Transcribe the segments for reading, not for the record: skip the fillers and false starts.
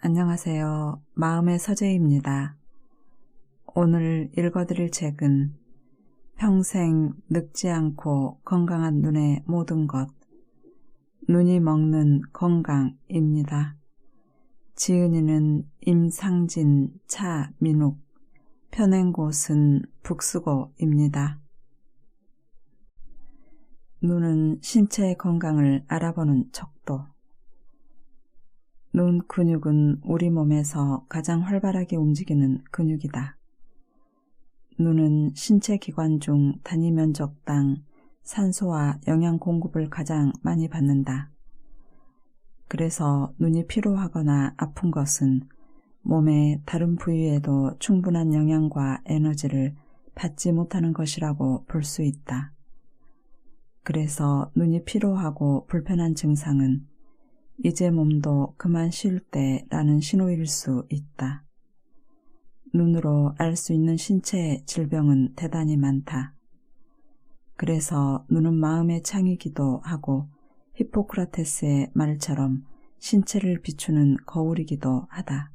안녕하세요. 마음의 서재입니다. 오늘 읽어드릴 책은 평생 늙지 않고 건강한 눈의 모든 것, 눈이 먹는 건강입니다. 지은이는 임상진, 차민욱, 펴낸 곳은 북수고입니다. 눈은 신체의 건강을 알아보는 척도. 눈 근육은 우리 몸에서 가장 활발하게 움직이는 근육이다. 눈은 신체 기관 중 단위 면적당 산소와 영양 공급을 가장 많이 받는다. 그래서 눈이 피로하거나 아픈 것은 몸의 다른 부위에도 충분한 영양과 에너지를 받지 못하는 것이라고 볼 수 있다. 그래서 눈이 피로하고 불편한 증상은 이제 몸도 그만 쉴 때라는 신호일 수 있다. 눈으로 알 수 있는 신체의 질병은 대단히 많다. 그래서 눈은 마음의 창이기도 하고 히포크라테스의 말처럼 신체를 비추는 거울이기도 하다.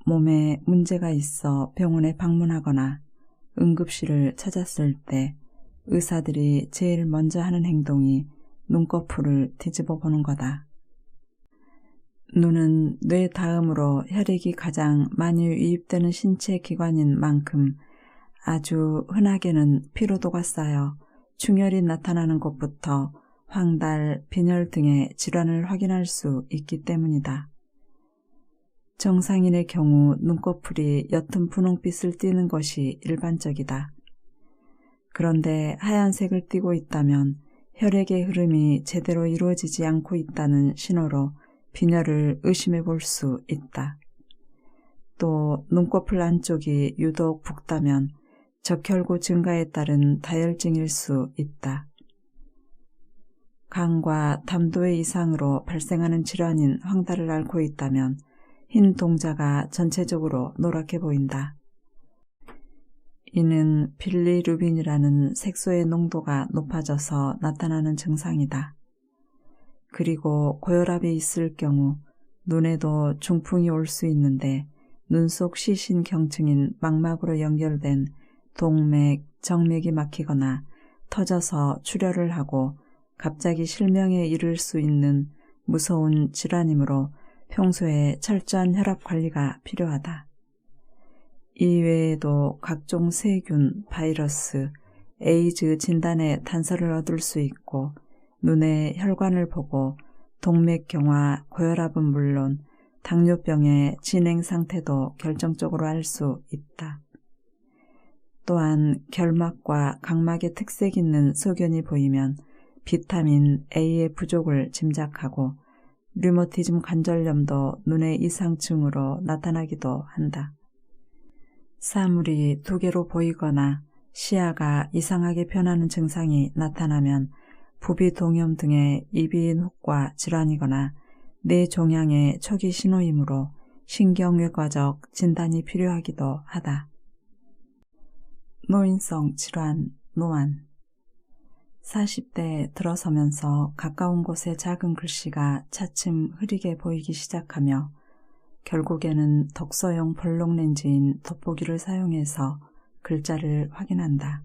몸에 문제가 있어 병원에 방문하거나 응급실을 찾았을 때 의사들이 제일 먼저 하는 행동이 눈꺼풀을 뒤집어 보는 거다. 눈은 뇌 다음으로 혈액이 가장 많이 유입되는 신체 기관인 만큼 아주 흔하게는 피로도가 쌓여 충혈이 나타나는 것부터 황달, 빈혈 등의 질환을 확인할 수 있기 때문이다. 정상인의 경우 눈꺼풀이 옅은 분홍빛을 띠는 것이 일반적이다. 그런데 하얀색을 띠고 있다면 혈액의 흐름이 제대로 이루어지지 않고 있다는 신호로 빈혈을 의심해 볼 수 있다. 또 눈꺼풀 안쪽이 유독 붓다면 적혈구 증가에 따른 다혈증일 수 있다. 간과 담도의 이상으로 발생하는 질환인 황달을 앓고 있다면 흰 동자가 전체적으로 노랗게 보인다. 이는 빌리루빈이라는 색소의 농도가 높아져서 나타나는 증상이다. 그리고 고혈압이 있을 경우 눈에도 중풍이 올 수 있는데 눈 속 시신경증인 망막으로 연결된 동맥, 정맥이 막히거나 터져서 출혈을 하고 갑자기 실명에 이를 수 있는 무서운 질환이므로 평소에 철저한 혈압 관리가 필요하다. 이외에도 각종 세균, 바이러스, 에이즈 진단의 단서를 얻을 수 있고 눈의 혈관을 보고 동맥경화, 고혈압은 물론 당뇨병의 진행 상태도 결정적으로 알 수 있다. 또한 결막과 각막에 특색 있는 소견이 보이면 비타민 A의 부족을 짐작하고 류머티즘 관절염도 눈의 이상증으로 나타나기도 한다. 사물이 두 개로 보이거나 시야가 이상하게 변하는 증상이 나타나면 부비동염 등의 이비인후과 질환이거나 뇌종양의 초기 신호이므로 신경외과적 진단이 필요하기도 하다. 노인성 질환, 노안. 40대에 들어서면서 가까운 곳에 작은 글씨가 차츰 흐리게 보이기 시작하며 결국에는 덕서용 볼록 렌즈인 돋보기를 사용해서 글자를 확인한다.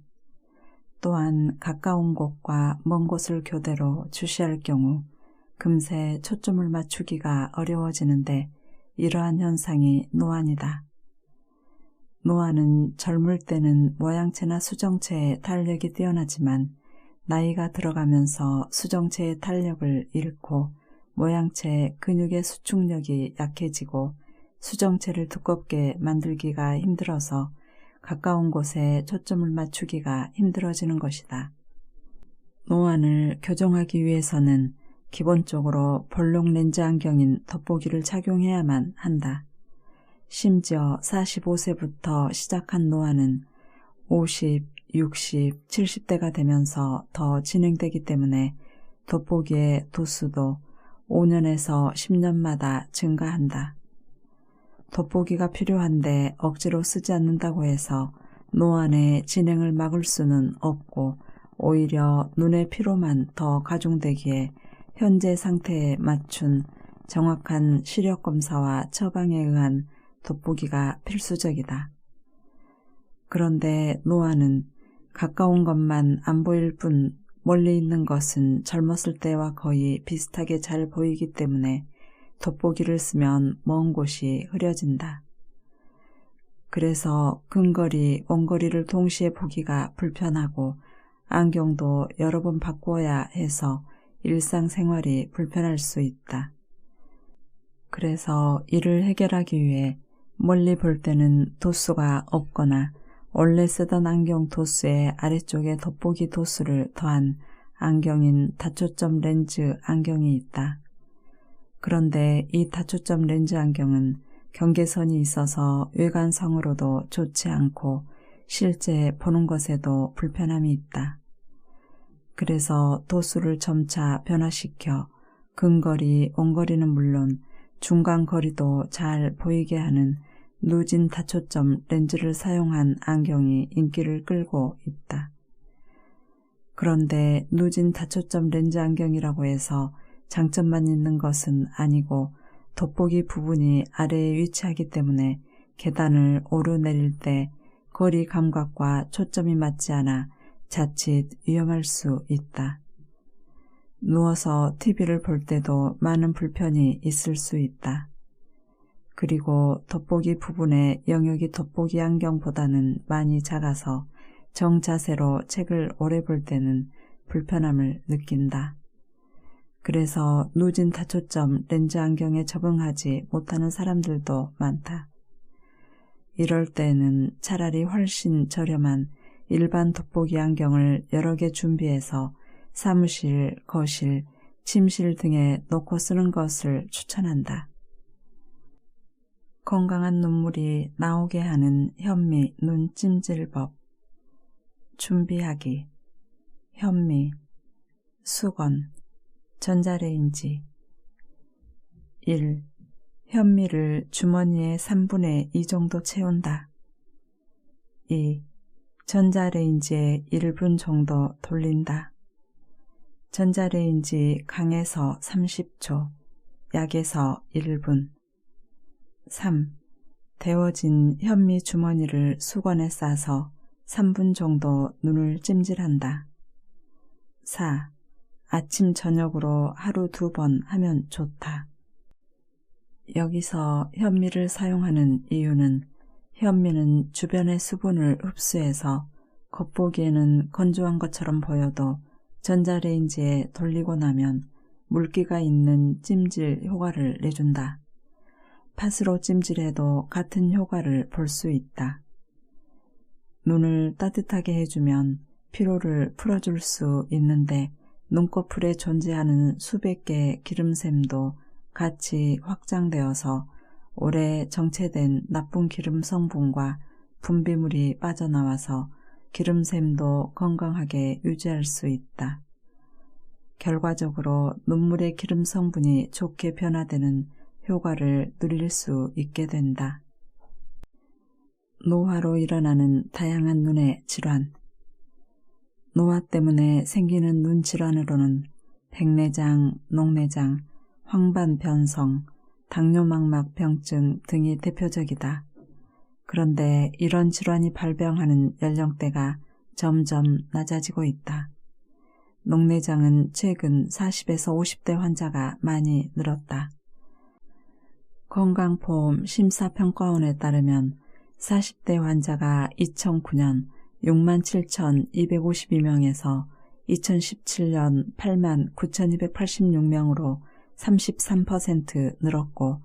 또한 가까운 곳과 먼 곳을 교대로 주시할 경우 금세 초점을 맞추기가 어려워지는데 이러한 현상이 노안이다. 노안은 젊을 때는 모양체나 수정체의 탄력이 뛰어나지만 나이가 들어가면서 수정체의 탄력을 잃고 모양체 근육의 수축력이 약해지고 수정체를 두껍게 만들기가 힘들어서 가까운 곳에 초점을 맞추기가 힘들어지는 것이다. 노안을 교정하기 위해서는 기본적으로 볼록 렌즈 안경인 돋보기를 착용해야만 한다. 심지어 45세부터 시작한 노안은 50, 60, 70대가 되면서 더 진행되기 때문에 돋보기의 도수도 5년에서 10년마다 증가한다. 돋보기가 필요한데 억지로 쓰지 않는다고 해서 노안의 진행을 막을 수는 없고 오히려 눈의 피로만 더 가중되기에 현재 상태에 맞춘 정확한 시력 검사와 처방에 의한 돋보기가 필수적이다. 그런데 노아는 가까운 것만 안 보일 뿐 멀리 있는 것은 젊었을 때와 거의 비슷하게 잘 보이기 때문에 돋보기를 쓰면 먼 곳이 흐려진다. 그래서 근거리, 원거리를 동시에 보기가 불편하고 안경도 여러 번 바꾸어야 해서 일상생활이 불편할 수 있다. 그래서 이를 해결하기 위해 멀리 볼 때는 도수가 없거나 원래 쓰던 안경 도수의 아래쪽에 돋보기 도수를 더한 안경인 다초점 렌즈 안경이 있다. 그런데 이 다초점 렌즈 안경은 경계선이 있어서 외관상으로도 좋지 않고 실제 보는 것에도 불편함이 있다. 그래서 도수를 점차 변화시켜 근거리, 원거리는 물론 중간 거리도 잘 보이게 하는 누진 다초점 렌즈를 사용한 안경이 인기를 끌고 있다. 그런데 누진 다초점 렌즈 안경이라고 해서 장점만 있는 것은 아니고 돋보기 부분이 아래에 위치하기 때문에 계단을 오르내릴 때 거리 감각과 초점이 맞지 않아 자칫 위험할 수 있다. 누워서 TV를 볼 때도 많은 불편이 있을 수 있다. 그리고 돋보기 부분의 영역이 돋보기 안경보다는 많이 작아서 정자세로 책을 오래 볼 때는 불편함을 느낀다. 그래서 누진 다초점 렌즈 안경에 적응하지 못하는 사람들도 많다. 이럴 때는 차라리 훨씬 저렴한 일반 돋보기 안경을 여러 개 준비해서 사무실, 거실, 침실 등에 놓고 쓰는 것을 추천한다. 건강한 눈물이 나오게 하는 현미 눈 찜질법. 준비하기. 현미, 수건, 전자레인지. 1. 현미를 주머니에 3분의 2 정도 채운다. 2. 전자레인지에 1분 정도 돌린다. 전자레인지 강에서 30초, 약에서 1분. 3. 데워진 현미 주머니를 수건에 싸서 3분 정도 눈을 찜질한다. 4. 아침 저녁으로 하루 2번 하면 좋다. 여기서 현미를 사용하는 이유는 현미는 주변의 수분을 흡수해서 겉보기에는 건조한 것처럼 보여도 전자레인지에 돌리고 나면 물기가 있는 찜질 효과를 내준다. 팥으로 찜질해도 같은 효과를 볼 수 있다. 눈을 따뜻하게 해주면 피로를 풀어줄 수 있는데 눈꺼풀에 존재하는 수백 개의 기름샘도 같이 확장되어서 오래 정체된 나쁜 기름 성분과 분비물이 빠져나와서 기름샘도 건강하게 유지할 수 있다. 결과적으로 눈물의 기름 성분이 좋게 변화되는 효과를 누릴 수 있게 된다. 노화로 일어나는 다양한 눈의 질환. 노화 때문에 생기는 눈 질환으로는 백내장, 녹내장, 황반변성, 당뇨망막병증 등이 대표적이다. 그런데 이런 질환이 발병하는 연령대가 점점 낮아지고 있다. 녹내장은 최근 40에서 50대 환자가 많이 늘었다. 건강보험 심사평가원에 따르면 40대 환자가 2009년 67,252명에서 2017년 89,286명으로 33% 늘었고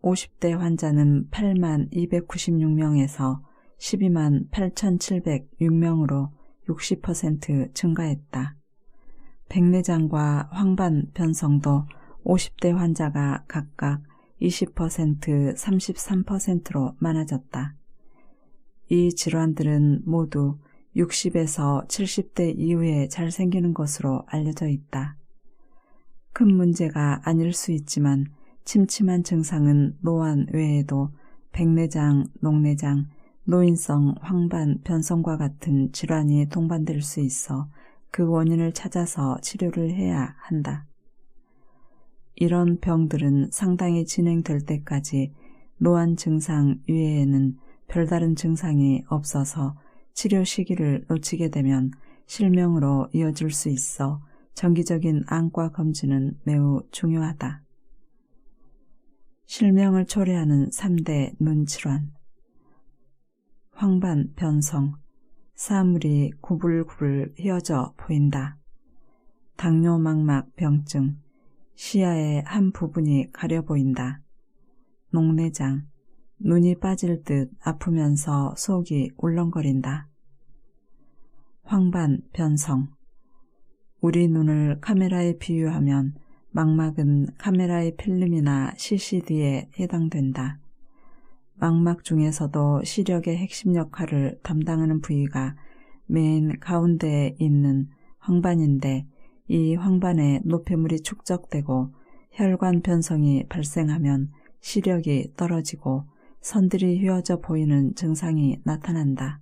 50대 환자는 82,296명에서 128,706명으로 60% 증가했다. 백내장과 황반변성도 50대 환자가 각각 20%, 33%로 많아졌다. 이 질환들은 모두 60에서 70대 이후에 잘 생기는 것으로 알려져 있다. 큰 문제가 아닐 수 있지만 침침한 증상은 노안 외에도 백내장, 녹내장, 노인성 황반변성과 같은 질환이 동반될 수 있어 그 원인을 찾아서 치료를 해야 한다. 이런 병들은 상당히 진행될 때까지 노안 증상 이외에는 별다른 증상이 없어서 치료 시기를 놓치게 되면 실명으로 이어질 수 있어 정기적인 안과 검진은 매우 중요하다. 실명을 초래하는 3대 눈질환. 황반 변성, 사물이 구불구불 휘어져 보인다. 당뇨망막 병증, 시야의 한 부분이 가려 보인다. 녹내장, 눈이 빠질 듯 아프면서 속이 울렁거린다. 황반 변성, 우리 눈을 카메라에 비유하면 망막은 카메라의 필름이나 CCD에 해당된다. 망막 중에서도 시력의 핵심 역할을 담당하는 부위가 맨 가운데에 있는 황반인데 이 황반에 노폐물이 축적되고 혈관 변성이 발생하면 시력이 떨어지고 선들이 휘어져 보이는 증상이 나타난다.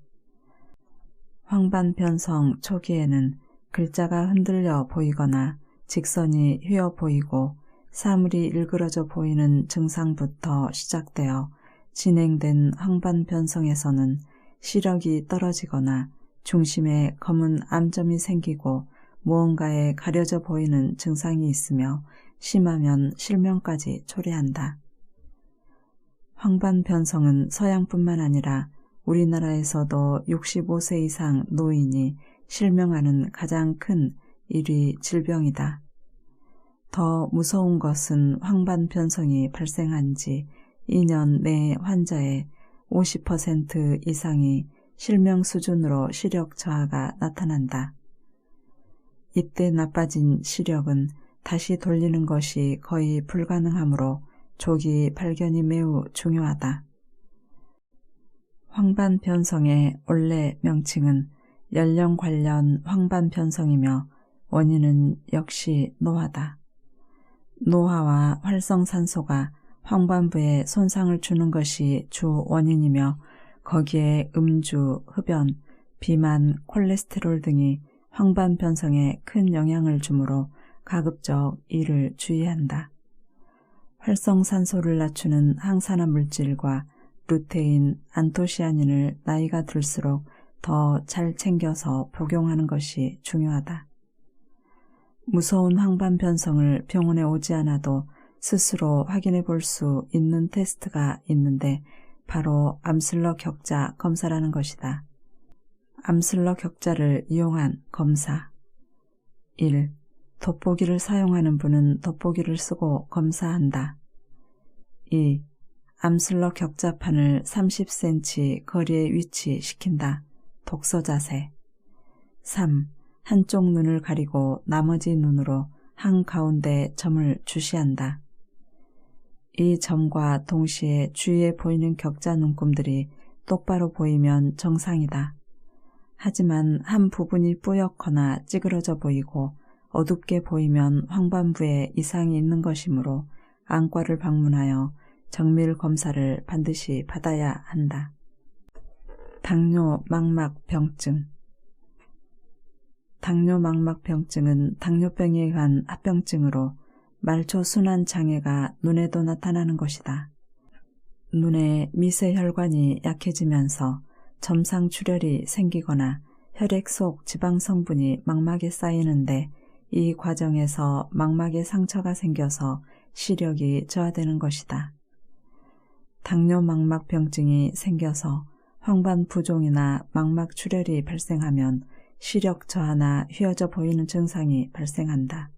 황반 변성 초기에는 글자가 흔들려 보이거나 직선이 휘어 보이고 사물이 일그러져 보이는 증상부터 시작되어 진행된 황반 변성에서는 시력이 떨어지거나 중심에 검은 암점이 생기고 무언가에 가려져 보이는 증상이 있으며 심하면 실명까지 초래한다. 황반 변성은 서양뿐만 아니라 우리나라에서도 65세 이상 노인이 실명하는 가장 큰 1위 질병이다. 더 무서운 것은 황반 변성이 발생한 지 2년 내 환자의 50% 이상이 실명 수준으로 시력 저하가 나타난다. 이때 나빠진 시력은 다시 돌리는 것이 거의 불가능하므로 조기 발견이 매우 중요하다. 황반 변성의 원래 명칭은 연령 관련 황반 변성이며 원인은 역시 노화다. 노화와 활성산소가 황반부에 손상을 주는 것이 주 원인이며 거기에 음주, 흡연, 비만, 콜레스테롤 등이 황반 변성에 큰 영향을 주므로 가급적 이를 주의한다. 활성산소를 낮추는 항산화 물질과 루테인, 안토시아닌을 나이가 들수록 더 잘 챙겨서 복용하는 것이 중요하다. 무서운 황반 변성을 병원에 오지 않아도 스스로 확인해 볼 수 있는 테스트가 있는데 바로 암슬러 격자 검사라는 것이다. 암슬러 격자를 이용한 검사. 1. 돋보기를 사용하는 분은 돋보기를 쓰고 검사한다. 2. 암슬러 격자판을 30cm 거리에 위치시킨다. 독서 자세. 3. 한쪽 눈을 가리고 나머지 눈으로 한가운데 점을 주시한다. 이 점과 동시에 주위에 보이는 격자 눈금들이 똑바로 보이면 정상이다. 하지만 한 부분이 뿌옇거나 찌그러져 보이고 어둡게 보이면 황반부에 이상이 있는 것이므로 안과를 방문하여 정밀 검사를 반드시 받아야 한다. 당뇨망막병증. 당뇨망막병증은 당뇨병에 의한 합병증으로 말초 순환 장애가 눈에도 나타나는 것이다. 눈의 미세혈관이 약해지면서 점상 출혈이 생기거나 혈액 속 지방 성분이 망막에 쌓이는데 이 과정에서 망막에 상처가 생겨서 시력이 저하되는 것이다. 당뇨망막병증이 생겨서 황반 부종이나 망막 출혈이 발생하면 시력 저하나 휘어져 보이는 증상이 발생한다.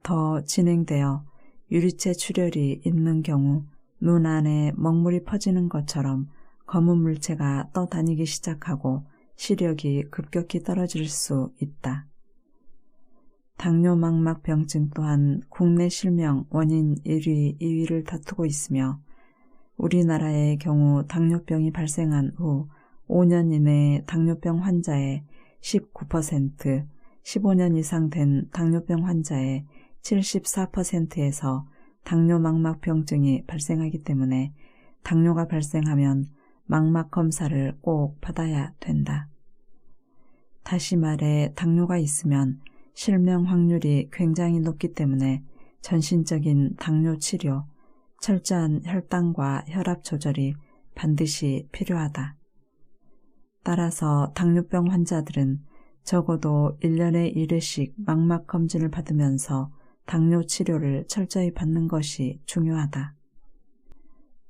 더 진행되어 유리체 출혈이 있는 경우 눈 안에 먹물이 퍼지는 것처럼 검은 물체가 떠다니기 시작하고 시력이 급격히 떨어질 수 있다. 당뇨망막병증 또한 국내 실명 원인 1위, 2위를 다투고 있으며 우리나라의 경우 당뇨병이 발생한 후 5년 이내에 당뇨병 환자의 19%, 15년 이상 된 당뇨병 환자의 74%에서 당뇨망막병증이 발생하기 때문에 당뇨가 발생하면 망막 검사를 꼭 받아야 된다. 다시 말해 당뇨가 있으면 실명 확률이 굉장히 높기 때문에 전신적인 당뇨 치료, 철저한 혈당과 혈압 조절이 반드시 필요하다. 따라서 당뇨병 환자들은 적어도 1년에 1회씩 망막 검진을 받으면서 당뇨 치료를 철저히 받는 것이 중요하다.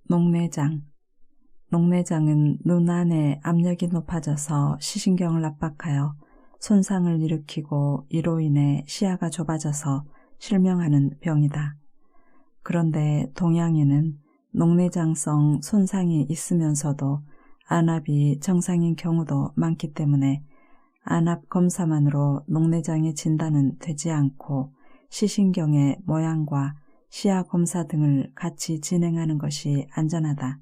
녹내장. 녹내장은 눈 안에 압력이 높아져서 시신경을 압박하여 손상을 일으키고 이로 인해 시야가 좁아져서 실명하는 병이다. 그런데 동양인은 녹내장성 손상이 있으면서도 안압이 정상인 경우도 많기 때문에 안압 검사만으로 녹내장의 진단은 되지 않고 시신경의 모양과 시야 검사 등을 같이 진행하는 것이 안전하다.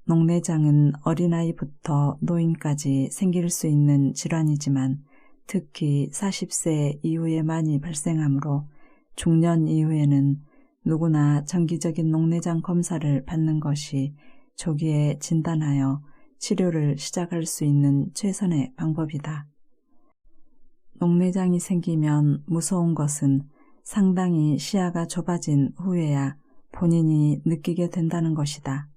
녹내장은 어린아이부터 노인까지 생길 수 있는 질환이지만 특히 40세 이후에 많이 발생하므로 중년 이후에는 누구나 정기적인 녹내장 검사를 받는 것이 조기에 진단하여 치료를 시작할 수 있는 최선의 방법이다. 녹내장이 생기면 무서운 것은 상당히 시야가 좁아진 후에야 본인이 느끼게 된다는 것이다.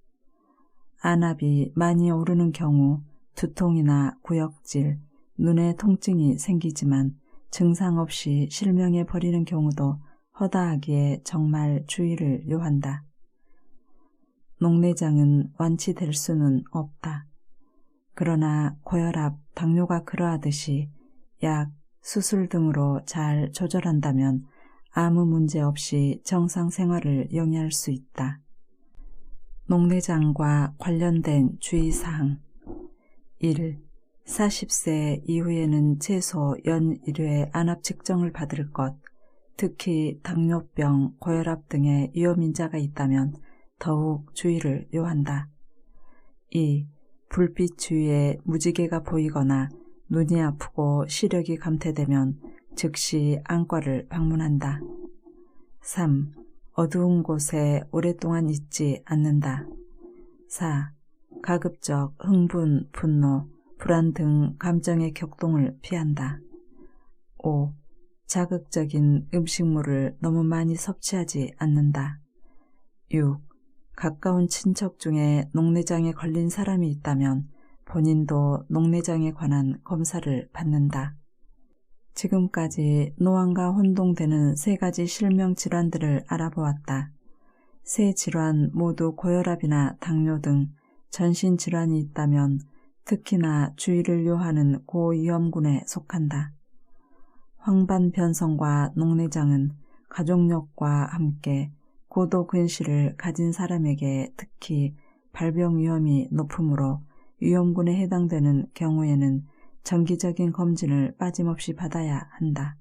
안압이 많이 오르는 경우 두통이나 구역질, 눈에 통증이 생기지만 증상 없이 실명해 버리는 경우도 허다하기에 정말 주의를 요한다. 녹내장은 완치될 수는 없다. 그러나 고혈압, 당뇨가 그러하듯이 약, 수술 등으로 잘 조절한다면 아무 문제 없이 정상 생활을 영위할 수 있다. 녹내장과 관련된 주의사항 1. 40세 이후에는 최소 연 1회 안압 측정을 받을 것, 특히 당뇨병, 고혈압 등의 위험인자가 있다면 더욱 주의를 요한다. 2. 불빛 주위에 무지개가 보이거나 눈이 아프고 시력이 감퇴되면 즉시 안과를 방문한다. 3. 어두운 곳에 오랫동안 있지 않는다. 4. 가급적 흥분, 분노, 불안 등 감정의 격동을 피한다. 5. 자극적인 음식물을 너무 많이 섭취하지 않는다. 6. 가까운 친척 중에 녹내장에 걸린 사람이 있다면 본인도 녹내장에 관한 검사를 받는다. 지금까지 노안과 혼동되는 3가지 실명 질환들을 알아보았다. 3 질환 모두 고혈압이나 당뇨 등 전신 질환이 있다면 특히나 주의를 요하는 고위험군에 속한다. 황반변성과 녹내장은 가족력과 함께 고도 근시를 가진 사람에게 특히 발병 위험이 높으므로 위험군에 해당되는 경우에는 정기적인 검진을 빠짐없이 받아야 한다.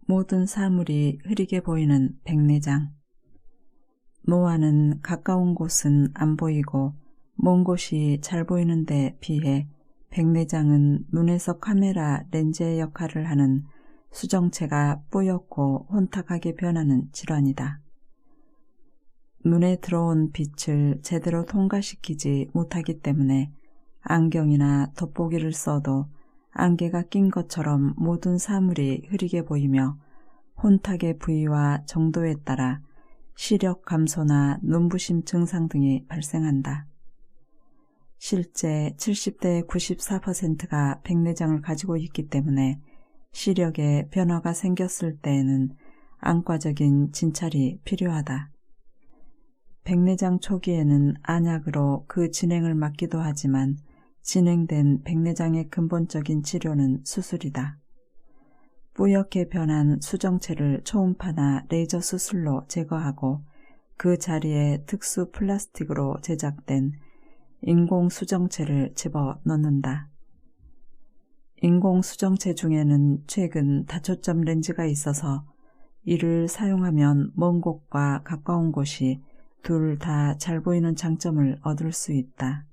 모든 사물이 흐리게 보이는 백내장. 노안은 가까운 곳은 안 보이고 먼 곳이 잘 보이는 데 비해 백내장은 눈에서 카메라 렌즈의 역할을 하는 수정체가 뿌옇고 혼탁하게 변하는 질환이다. 눈에 들어온 빛을 제대로 통과시키지 못하기 때문에 안경이나 돋보기를 써도 안개가 낀 것처럼 모든 사물이 흐리게 보이며 혼탁의 부위와 정도에 따라 시력 감소나 눈부심 증상 등이 발생한다. 실제 70대의 94%가 백내장을 가지고 있기 때문에 시력에 변화가 생겼을 때에는 안과적인 진찰이 필요하다. 백내장 초기에는 안약으로 그 진행을 막기도 하지만 진행된 백내장의 근본적인 치료는 수술이다. 뿌옇게 변한 수정체를 초음파나 레이저 수술로 제거하고 그 자리에 특수 플라스틱으로 제작된 인공 수정체를 집어넣는다. 인공 수정체 중에는 최근 다초점 렌즈가 있어서 이를 사용하면 먼 곳과 가까운 곳이 둘 다 잘 보이는 장점을 얻을 수 있다.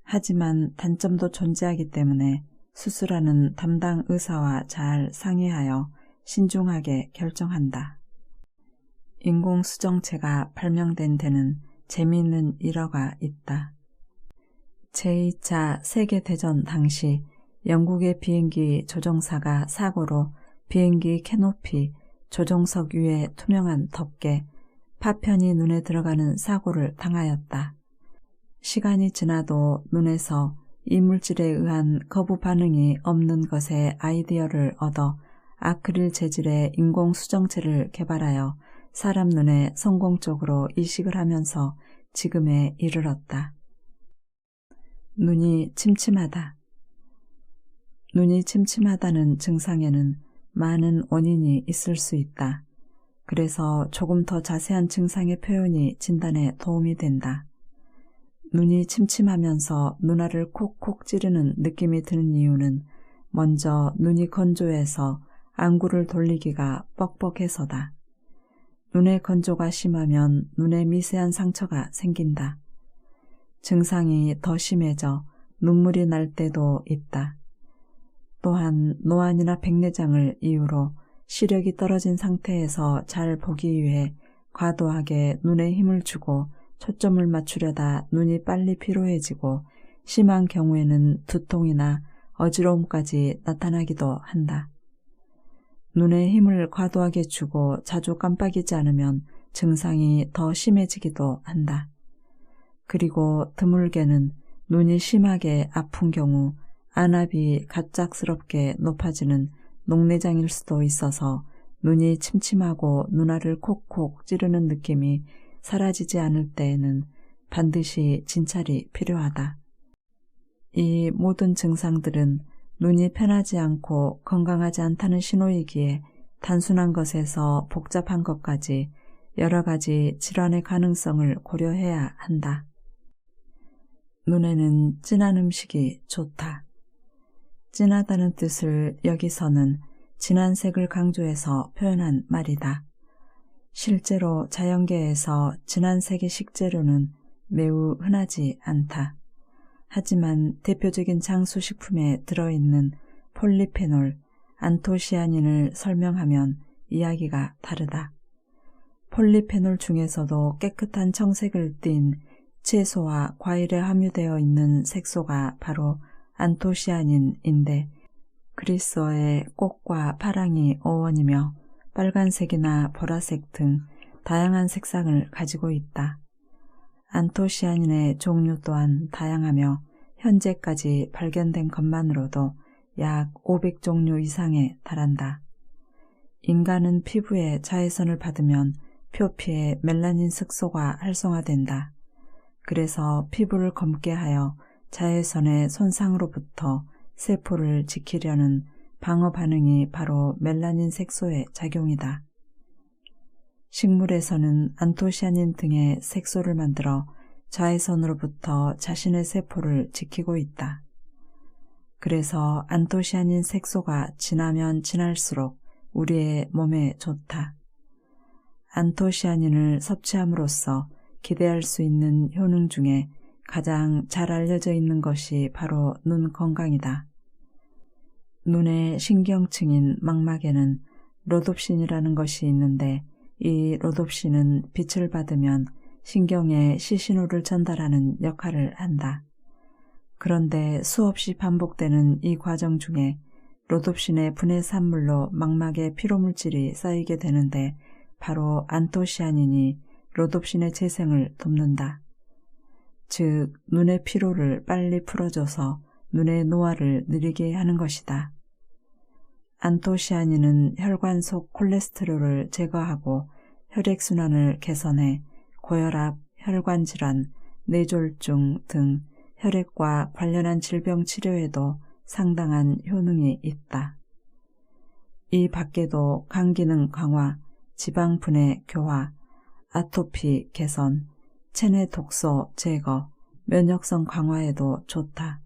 하지만 단점도 존재하기 때문에 수술하는 담당 의사와 잘 상의하여 신중하게 결정한다. 인공 수정체가 발명된 데는 재미있는 일화가 있다. 제2차 세계대전 당시 영국의 비행기 조종사가 사고로 비행기 캐노피, 조종석 위에 투명한 덮개, 파편이 눈에 들어가는 사고를 당하였다. 시간이 지나도 눈에서 이물질에 의한 거부 반응이 없는 것에 아이디어를 얻어 아크릴 재질의 인공 수정체를 개발하여 사람 눈에 성공적으로 이식을 하면서 지금에 이르렀다. 눈이 침침하다. 눈이 침침하다는 증상에는 많은 원인이 있을 수 있다. 그래서 조금 더 자세한 증상의 표현이 진단에 도움이 된다. 눈이 침침하면서 눈알을 콕콕 찌르는 느낌이 드는 이유는 먼저 눈이 건조해서 안구를 돌리기가 뻑뻑해서다. 눈의 건조가 심하면 눈에 미세한 상처가 생긴다. 증상이 더 심해져 눈물이 날 때도 있다. 또한 노안이나 백내장을 이유로 시력이 떨어진 상태에서 잘 보기 위해 과도하게 눈에 힘을 주고 초점을 맞추려다 눈이 빨리 피로해지고 심한 경우에는 두통이나 어지러움까지 나타나기도 한다. 눈에 힘을 과도하게 주고 자주 깜빡이지 않으면 증상이 더 심해지기도 한다. 그리고 드물게는 눈이 심하게 아픈 경우 안압이 갑작스럽게 높아지는 녹내장일 수도 있어서 눈이 침침하고 눈알을 콕콕 찌르는 느낌이 사라지지 않을 때에는 반드시 진찰이 필요하다. 이 모든 증상들은 눈이 편하지 않고 건강하지 않다는 신호이기에 단순한 것에서 복잡한 것까지 여러 가지 질환의 가능성을 고려해야 한다. 눈에는 진한 음식이 좋다. 진하다는 뜻을 여기서는 진한 색을 강조해서 표현한 말이다. 실제로 자연계에서 진한 색의 식재료는 매우 흔하지 않다. 하지만 대표적인 장수식품에 들어있는 폴리페놀, 안토시아닌을 설명하면 이야기가 다르다. 폴리페놀 중에서도 깨끗한 청색을 띤 채소와 과일에 함유되어 있는 색소가 바로 안토시아닌인데 그리스어의 꽃과 파랑이 어원이며 빨간색이나 보라색 등 다양한 색상을 가지고 있다. 안토시아닌의 종류 또한 다양하며 현재까지 발견된 것만으로도 약 500종류 이상에 달한다. 인간은 피부에 자외선을 받으면 표피에 멜라닌 색소가 활성화된다. 그래서 피부를 검게 하여 자외선의 손상으로부터 세포를 지키려는 방어 반응이 바로 멜라닌 색소의 작용이다. 식물에서는 안토시아닌 등의 색소를 만들어 자외선으로부터 자신의 세포를 지키고 있다. 그래서 안토시아닌 색소가 진하면 진할수록 우리의 몸에 좋다. 안토시아닌을 섭취함으로써 기대할 수 있는 효능 중에 가장 잘 알려져 있는 것이 바로 눈 건강이다. 눈의 신경층인 망막에는 로돛신이라는 것이 있는데 이 로돛신은 빛을 받으면 신경에 시신호를 전달하는 역할을 한다. 그런데 수없이 반복되는 이 과정 중에 로돛신의 분해 산물로 망막에 피로물질이 쌓이게 되는데 바로 안토시아닌이 로돛신의 재생을 돕는다. 즉 눈의 피로를 빨리 풀어줘서 눈의 노화를 느리게 하는 것이다. 안토시아닌은 혈관 속 콜레스테롤을 제거하고 혈액순환을 개선해 고혈압, 혈관질환, 뇌졸중 등 혈액과 관련한 질병 치료에도 상당한 효능이 있다. 이 밖에도 간 기능 강화, 지방 분해 교화, 아토피 개선, 체내 독소 제거, 면역성 강화에도 좋다.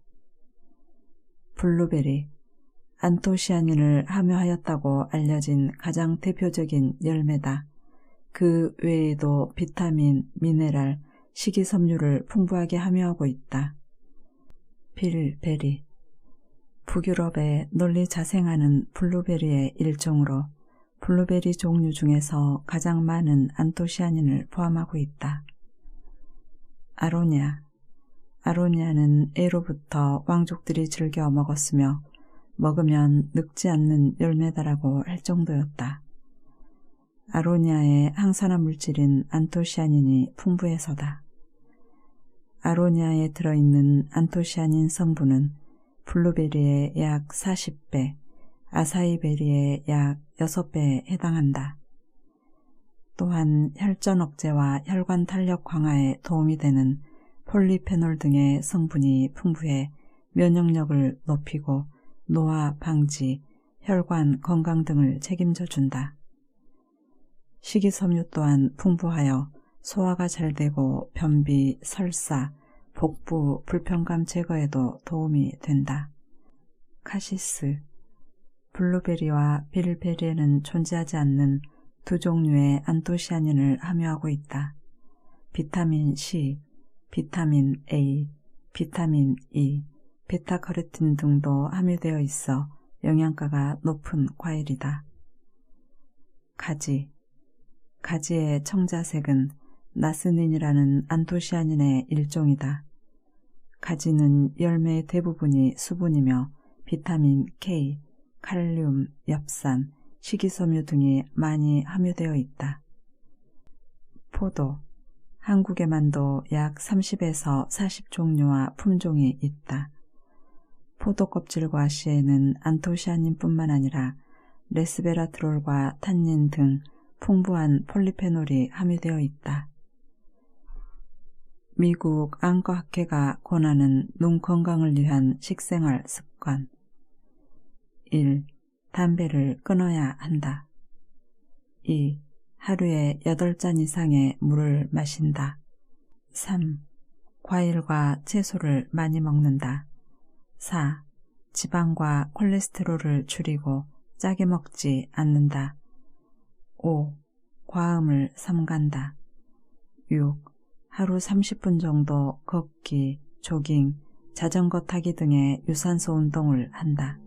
블루베리, 안토시아닌을 함유하였다고 알려진 가장 대표적인 열매다. 그 외에도 비타민, 미네랄, 식이섬유를 풍부하게 함유하고 있다. 빌베리, 북유럽에 널리 자생하는 블루베리의 일종으로 블루베리 종류 중에서 가장 많은 안토시아닌을 포함하고 있다. 아로니아, 아로니아는 예로부터 왕족들이 즐겨 먹었으며 먹으면 늙지 않는 열매다라고 할 정도였다. 아로니아의 항산화 물질인 안토시아닌이 풍부해서다. 아로니아에 들어있는 안토시아닌 성분은 블루베리의 약 40배, 아사이베리의 약 6배에 해당한다. 또한 혈전 억제와 혈관 탄력 강화에 도움이 되는 폴리페놀 등의 성분이 풍부해 면역력을 높이고 노화 방지, 혈관 건강 등을 책임져 준다. 식이섬유 또한 풍부하여 소화가 잘 되고 변비, 설사, 복부, 불편감 제거에도 도움이 된다. 카시스, 블루베리와 빌베리에는 존재하지 않는 두 종류의 안토시아닌을 함유하고 있다. 비타민 C, 비타민 A, 비타민 E, 베타카로틴 등도 함유되어 있어 영양가가 높은 과일이다. 가지, 가지의 청자색은 나스닌이라는 안토시아닌의 일종이다. 가지는 열매의 대부분이 수분이며 비타민 K, 칼륨, 엽산, 식이섬유 등이 많이 함유되어 있다. 포도, 한국에만도 약 30에서 40종류와 품종이 있다. 포도 껍질과 씨에는 안토시아닌뿐만 아니라 레스베라트롤과 탄닌 등 풍부한 폴리페놀이 함유되어 있다. 미국 안과학회가 권하는 눈 건강을 위한 식생활 습관. 1. 담배를 끊어야 한다. 2. 하루에 8잔 이상의 물을 마신다. 3. 과일과 채소를 많이 먹는다. 4. 지방과 콜레스테롤을 줄이고 짜게 먹지 않는다. 5. 과음을 삼간다. 6. 하루 30분 정도 걷기, 조깅, 자전거 타기 등의 유산소 운동을 한다.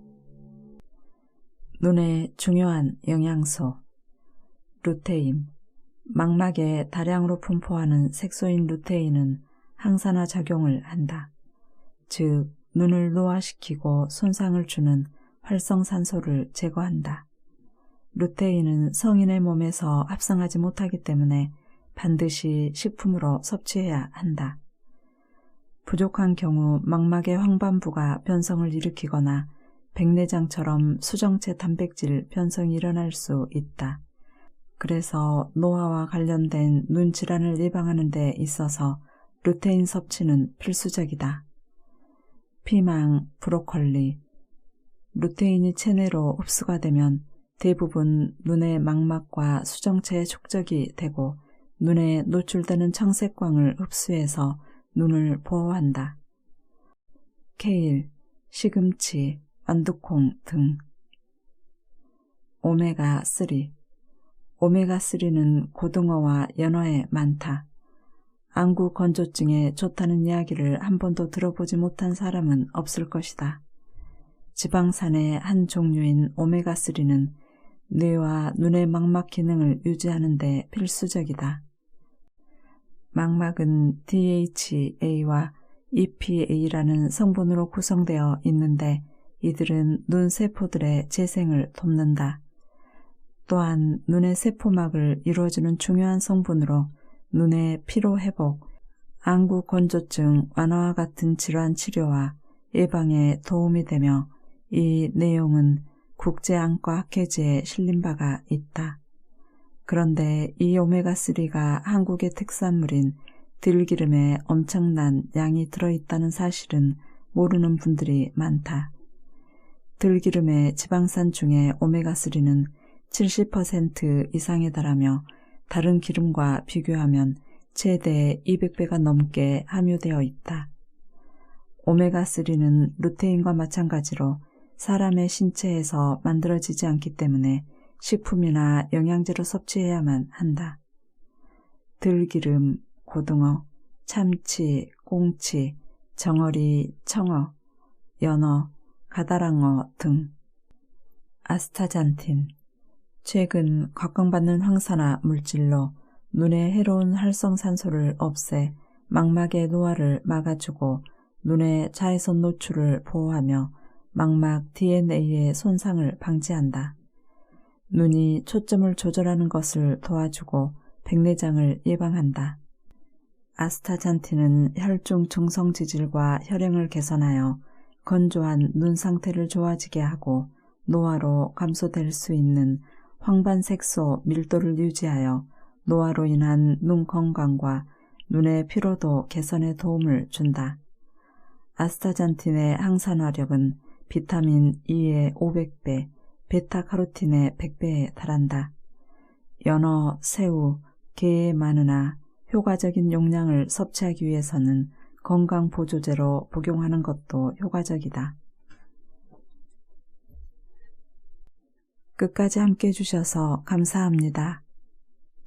눈의 중요한 영양소. 루테인. 망막에 다량으로 분포하는 색소인 루테인은 항산화 작용을 한다. 즉, 눈을 노화시키고 손상을 주는 활성산소를 제거한다. 루테인은 성인의 몸에서 합성하지 못하기 때문에 반드시 식품으로 섭취해야 한다. 부족한 경우 망막의 황반부가 변성을 일으키거나 백내장처럼 수정체 단백질 변성이 일어날 수 있다. 그래서 노화와 관련된 눈 질환을 예방하는 데 있어서 루테인 섭취는 필수적이다. 피망, 브로콜리. 루테인이 체내로 흡수가 되면 대부분 눈의 망막과 수정체에 축적이 되고 눈에 노출되는 청색광을 흡수해서 눈을 보호한다. 케일, 시금치, 완두콩 등. 오메가3. 오메가3는 고등어와 연어에 많다. 안구 건조증에 좋다는 이야기를 한 번도 들어보지 못한 사람은 없을 것이다. 지방산의 한 종류인 오메가3는 뇌와 눈의 망막 기능을 유지하는 데 필수적이다. 망막은 DHA와 EPA라는 성분으로 구성되어 있는데 이들은 눈 세포들의 재생을 돕는다. 또한 눈의 세포막을 이루어주는 중요한 성분으로 눈의 피로회복, 안구 건조증 완화와 같은 질환 치료와 예방에 도움이 되며 이 내용은 국제안과학회지에 실린 바가 있다. 그런데 이 오메가3가 한국의 특산물인 들기름에 엄청난 양이 들어있다는 사실은 모르는 분들이 많다. 들기름의 지방산 중에 오메가3는 70% 이상에 달하며 다른 기름과 비교하면 최대 200배가 넘게 함유되어 있다. 오메가3는 루테인과 마찬가지로 사람의 신체에서 만들어지지 않기 때문에 식품이나 영양제로 섭취해야만 한다. 들기름, 고등어, 참치, 꽁치, 정어리, 청어, 연어, 가다랑어 등. 아스타잔틴. 최근 각광받는 항산화 물질로 눈의 해로운 활성산소를 없애 망막의 노화를 막아주고 눈의 자외선 노출을 보호하며 망막 DNA의 손상을 방지한다. 눈이 초점을 조절하는 것을 도와주고 백내장을 예방한다. 아스타잔틴은 혈중 중성 지질과 혈행을 개선하여 건조한 눈 상태를 좋아지게 하고 노화로 감소될 수 있는 황반색소 밀도를 유지하여 노화로 인한 눈 건강과 눈의 피로도 개선에 도움을 준다. 아스타잔틴의 항산화력은 비타민 E의 500배, 베타카로틴의 100배에 달한다. 연어, 새우, 게의 마늘나 효과적인 용량을 섭취하기 위해서는 건강보조제로 복용하는 것도 효과적이다. 끝까지 함께 해주셔서 감사합니다.